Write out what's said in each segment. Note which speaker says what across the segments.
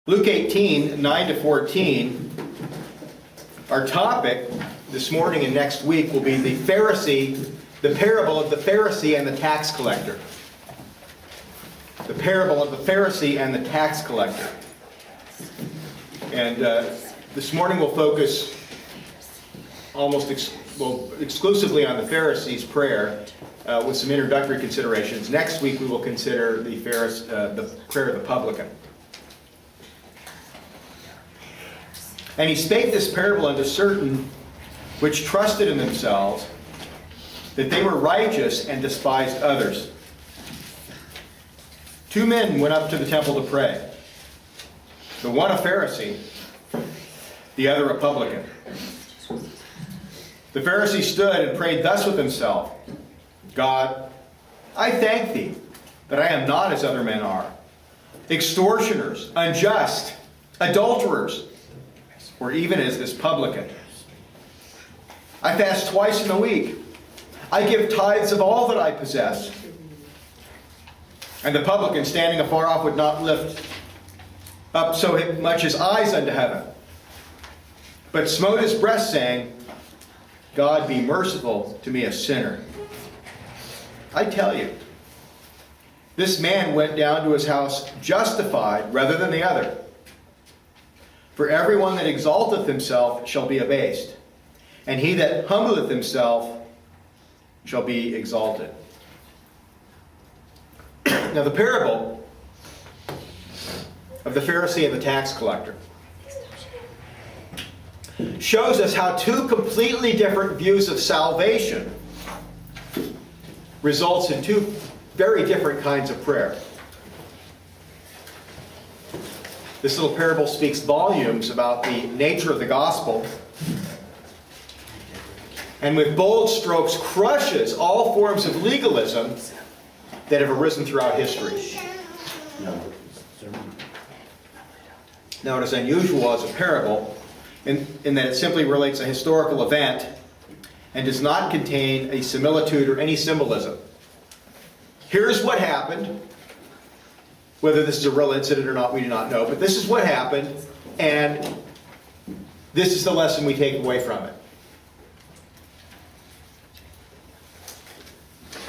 Speaker 1: Luke 18, 9 to 14, our topic this morning and next week will be the parable of the Pharisee and the tax collector. The parable of the Pharisee and the tax collector. And this morning we'll focus exclusively on the Pharisee's prayer with some introductory considerations. Next week we will consider the prayer of the Publican. And he spake this parable unto certain which trusted in themselves that they were righteous and despised others. Two men went up to the temple to pray. The one a Pharisee, the other a publican. The Pharisee stood and prayed thus with himself, God, I thank thee that I am not as other men are, extortioners, unjust, adulterers, or even as this publican. I fast twice in a week. I give tithes of all that I possess. And the publican, standing afar off, would not lift up so much his eyes unto heaven, but smote his breast, saying, God, be merciful to me, a sinner. I tell you, this man went down to his house justified rather than the other. For everyone that exalteth himself shall be abased, and he that humbleth himself shall be exalted. Now the parable of the Pharisee and the tax collector shows us how two completely different views of salvation results in two very different kinds of prayer. This little parable speaks volumes about the nature of the gospel, and with bold strokes crushes all forms of legalism that have arisen throughout history. Now, it is unusual as a parable in that it simply relates a historical event and does not contain a similitude or any symbolism. Here's what happened. Whether this is a real incident or not, we do not know. But this is what happened, and this is the lesson we take away from it.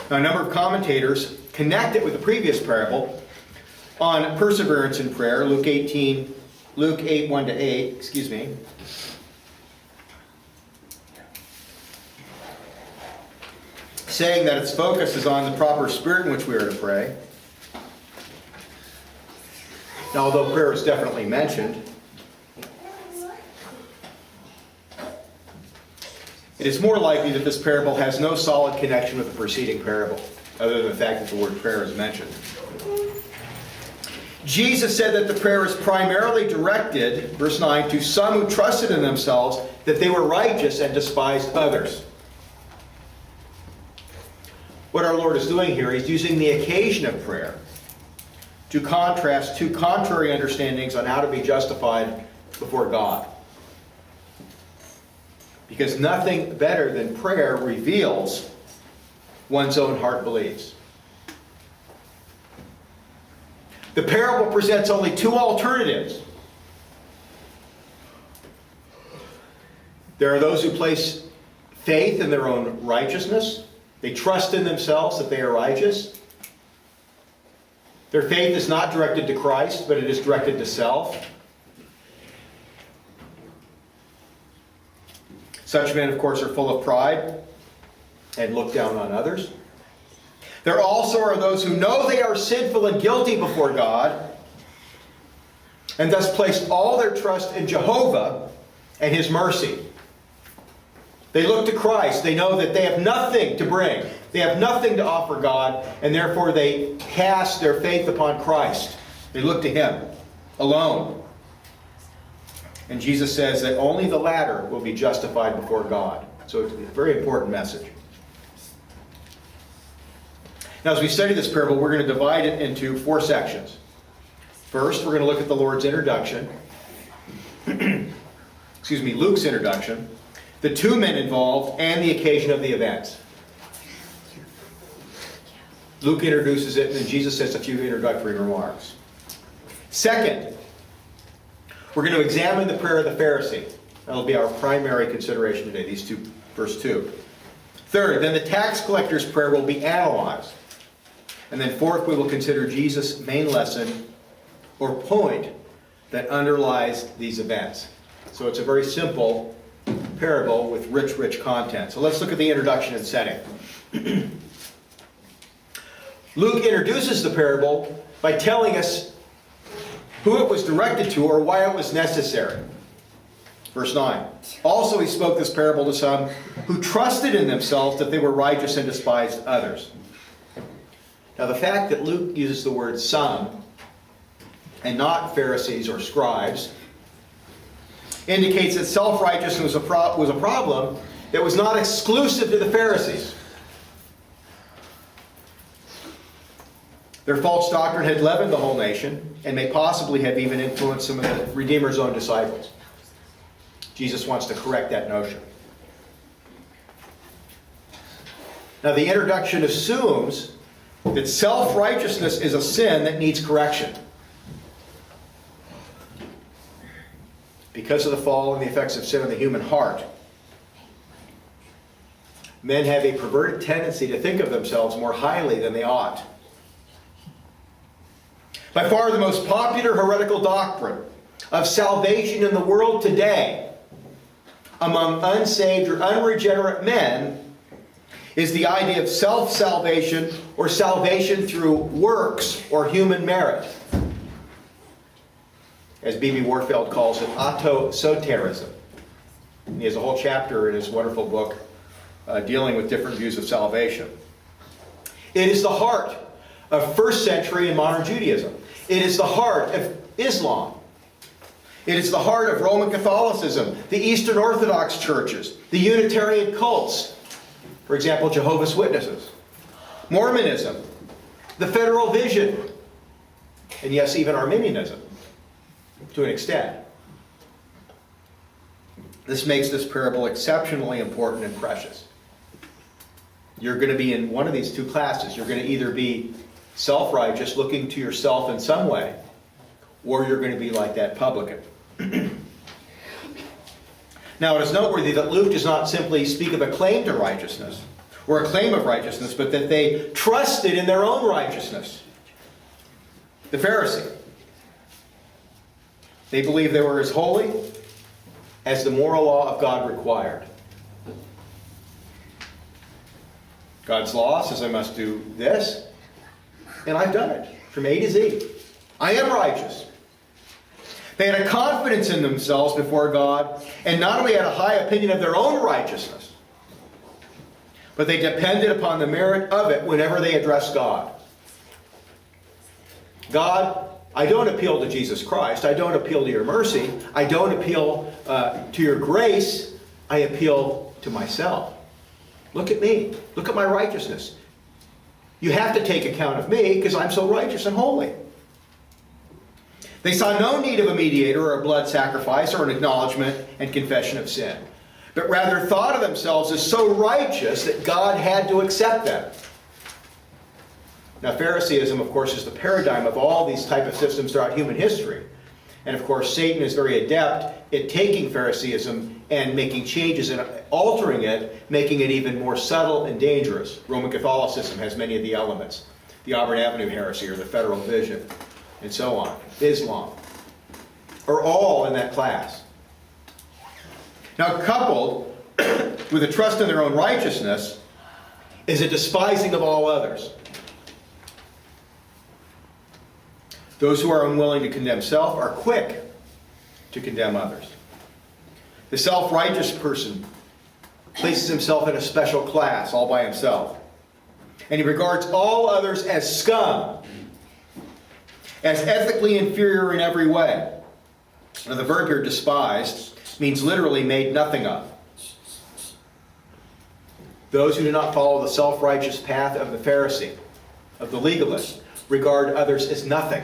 Speaker 1: Now, a number of commentators connect it with the previous parable on perseverance in prayer, Luke 8, 1 to 8, saying that its focus is on the proper spirit in which we are to pray. Now, although prayer is definitely mentioned, it is more likely that this parable has no solid connection with the preceding parable, other than the fact that the word prayer is mentioned. Jesus said that the prayer is primarily directed, verse 9, to some who trusted in themselves that they were righteous and despised others. What our Lord is doing here, He's using the occasion of prayer to contrast two contrary understandings on how to be justified before God. Because nothing better than prayer reveals one's own heart beliefs. The parable presents only two alternatives. There are those who place faith in their own righteousness. They trust in themselves that they are righteous. Their faith is not directed to Christ, but it is directed to self. Such men, of course, are full of pride and look down on others. There also are those who know they are sinful and guilty before God, and thus place all their trust in Jehovah and His mercy. They look to Christ. They know that they have nothing to bring. They have nothing to offer God, and therefore they cast their faith upon Christ. They look to Him alone. And Jesus says that only the latter will be justified before God. So it's a very important message. Now, as we study this parable, we're going to divide it into four sections. First, we're going to look at the Lord's introduction. Luke's introduction. The two men involved, and the occasion of the events. Luke introduces it, and then Jesus says a few introductory remarks. Second, We're going to examine the prayer of the Pharisee. That'll be our primary consideration today, these two, verse 2. Third, then the tax collector's prayer will be analyzed. And then fourth, we will consider Jesus' main lesson or point that underlies these events. So it's a very simple parable with rich content. So let's look at the introduction and setting. Luke introduces the parable by telling us who it was directed to or why it was necessary. Verse 9. Also he spoke this parable to some who trusted in themselves that they were righteous and despised others. Now the fact that Luke uses the word some and not Pharisees or scribes indicates that self-righteousness was a problem that was not exclusive to the Pharisees. Their false doctrine had leavened the whole nation and may possibly have even influenced some of the Redeemer's own disciples. Jesus wants to correct that notion. Now the introduction assumes that self-righteousness is a sin that needs correction. Because of the fall and the effects of sin on the human heart, men have a perverted tendency to think of themselves more highly than they ought. By far the most popular heretical doctrine of salvation in the world today among unsaved or unregenerate men is the idea of self-salvation or salvation through works or human merit. As B.B. Warfield calls it, autosoterism. And he has a whole chapter in his wonderful book dealing with different views of salvation. It is the heart of first century and modern Judaism. It is the heart of Islam. It is the heart of Roman Catholicism, the Eastern Orthodox churches, the Unitarian cults, for example, Jehovah's Witnesses, Mormonism, the Federal Vision, and yes, even Arminianism, to an extent. This makes this parable exceptionally important and precious. You're going to be in one of these two classes. You're going to either be self-righteous, looking to yourself in some way, or you're going to be like that publican. Now, it is noteworthy that Luke does not simply speak of a claim to righteousness, or a claim of righteousness, but that they trusted in their own righteousness. The Pharisee. They believed they were as holy as the moral law of God required. God's law says I must do this, and I've done it from A to Z. I am righteous. They had a confidence in themselves before God, and not only had a high opinion of their own righteousness, but they depended upon the merit of it whenever they addressed God. God, I don't appeal to Jesus Christ. I don't appeal to your mercy. I don't appeal to your grace. I appeal to myself. Look at me. Look at my righteousness. You have to take account of me because I'm so righteous and holy. They saw no need of a mediator or a blood sacrifice or an acknowledgement and confession of sin, but rather thought of themselves as so righteous that God had to accept them. Now, Phariseeism, of course, is the paradigm of all these type of systems throughout human history. And, of course, Satan is very adept at taking Phariseeism and making changes and altering it, making it even more subtle and dangerous. Roman Catholicism has many of the elements. The Auburn Avenue heresy or the Federal Vision, and so on. Islam are all in that class. Now, coupled with a trust in their own righteousness is a despising of all others. Those who are unwilling to condemn self are quick to condemn others. The self-righteous person places himself in a special class all by himself. And he regards all others as scum, as ethically inferior in every way. Now, the verb here, despised, means literally made nothing of. Those who do not follow the self-righteous path of the Pharisee, of the legalist, regard others as nothing.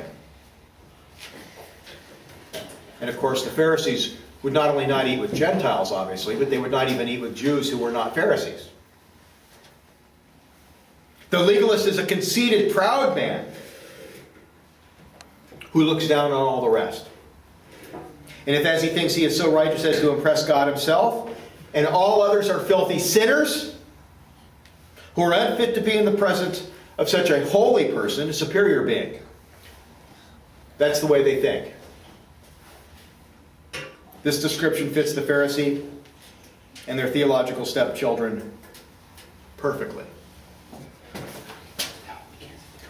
Speaker 1: And of course, the Pharisees would not only not eat with Gentiles, obviously, but they would not even eat with Jews who were not Pharisees. The legalist is a conceited, proud man who looks down on all the rest. And if as he thinks he is so righteous as to impress God himself, and all others are filthy sinners, who are unfit to be in the presence of such a holy person, a superior being. That's the way they think. This description fits the Pharisee and their theological stepchildren perfectly.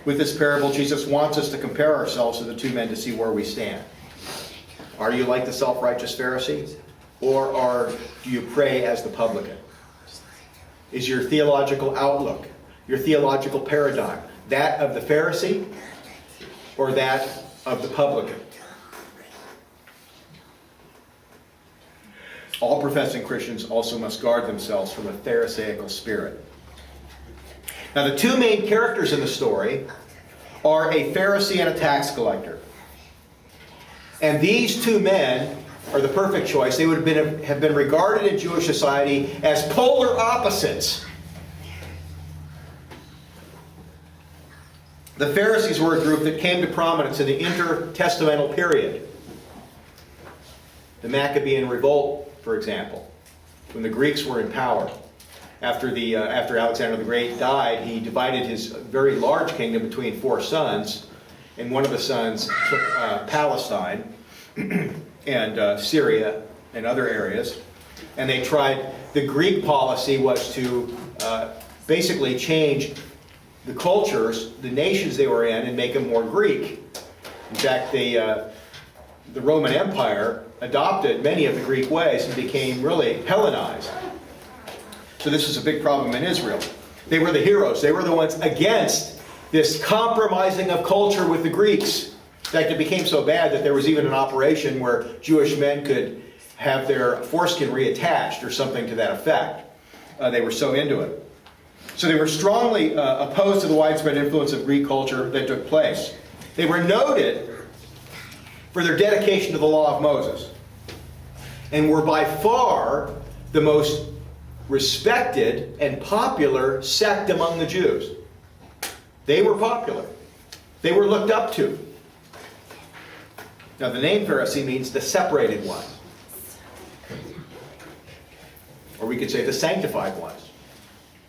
Speaker 1: With this parable, Jesus wants us to compare ourselves to the two men to see where we stand. Are you like the self-righteous Pharisee? Or do you pray as the publican? Is your theological outlook, your theological paradigm, that of the Pharisee or that of the publican? All professing Christians also must guard themselves from a Pharisaical spirit. Now, the two main characters in the story are a Pharisee and a tax collector. And these two men are the perfect choice. They would have been regarded in Jewish society as polar opposites. The Pharisees were a group that came to prominence in the intertestamental period. The Maccabean revolt, for example, when the Greeks were in power. After Alexander the Great died, he divided his very large kingdom between 4 sons, and one of the sons took Palestine and Syria and other areas. And they tried, the Greek policy was to basically change the cultures, the nations they were in, and make them more Greek. In fact, the Roman Empire adopted many of the Greek ways and became really Hellenized. So this is a big problem in Israel. They were the heroes. They were the ones against this compromising of culture with the Greeks. In fact, it became so bad that there was even an operation where Jewish men could have their foreskin reattached or something to that effect. They were so into it. So they were strongly opposed to the widespread influence of Greek culture that took place. They were noted for their dedication to the law of Moses, and were by far the most respected and popular sect among the Jews. They were popular. They were looked up to. Now, the name Pharisee means the separated one. Or we could say the sanctified ones.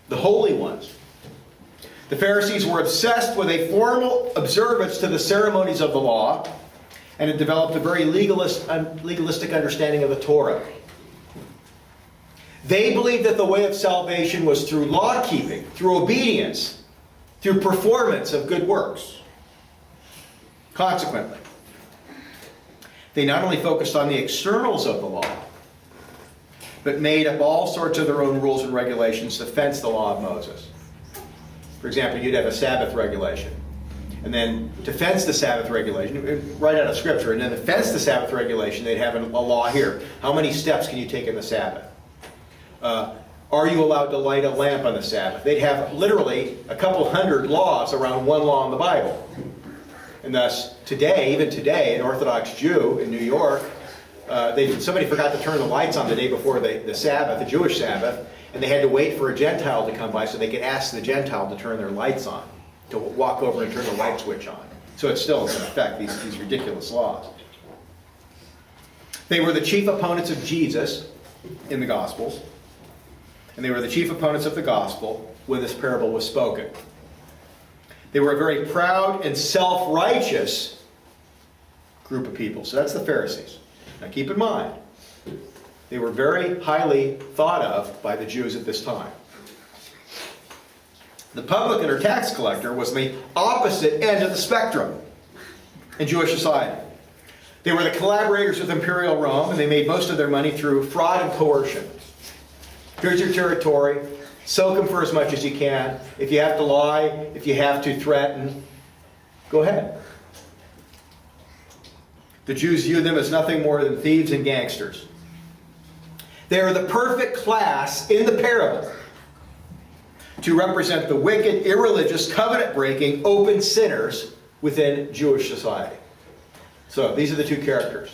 Speaker 1: The holy ones. The Pharisees were obsessed with a formal observance to the ceremonies of the law, and had developed a very legalistic understanding of the Torah. They believed that the way of salvation was through law-keeping, through obedience, through performance of good works. Consequently, they not only focused on the externals of the law, but made up all sorts of their own rules and regulations to fence the law of Moses. For example, you'd have a Sabbath regulation. And then to fence the Sabbath regulation, right out of Scripture, and then to fence the Sabbath regulation, they'd have a law here. How many steps can you take in the Sabbath? Are you allowed to light a lamp on the Sabbath? They'd have literally a couple hundred laws around one law in the Bible. And thus, today, even today, an Orthodox Jew in New York, somebody forgot to turn the lights on the day before the Sabbath, the Jewish Sabbath, and they had to wait for a Gentile to come by so they could ask the Gentile to turn their lights on, to walk over and turn the light switch on. So it still is in effect, these ridiculous laws. They were the chief opponents of Jesus in the Gospels, and they were the chief opponents of the Gospel when this parable was spoken. They were a very proud and self-righteous group of people. So that's the Pharisees. Now keep in mind, they were very highly thought of by the Jews at this time. The publican or tax collector was the opposite end of the spectrum in Jewish society. They were the collaborators with imperial Rome, and they made most of their money through fraud and coercion. Here's your territory. Soak them for as much as you can. If you have to lie, if you have to threaten, go ahead. The Jews viewed them as nothing more than thieves and gangsters. They are the perfect class in the parable to represent the wicked, irreligious, covenant-breaking, open sinners within Jewish society. So these are the two characters.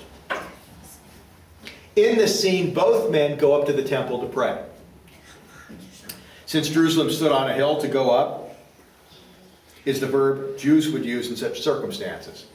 Speaker 1: In this scene, both men go up to the temple to pray. Since Jerusalem stood on a hill, to go up is the verb Jews would use in such circumstances.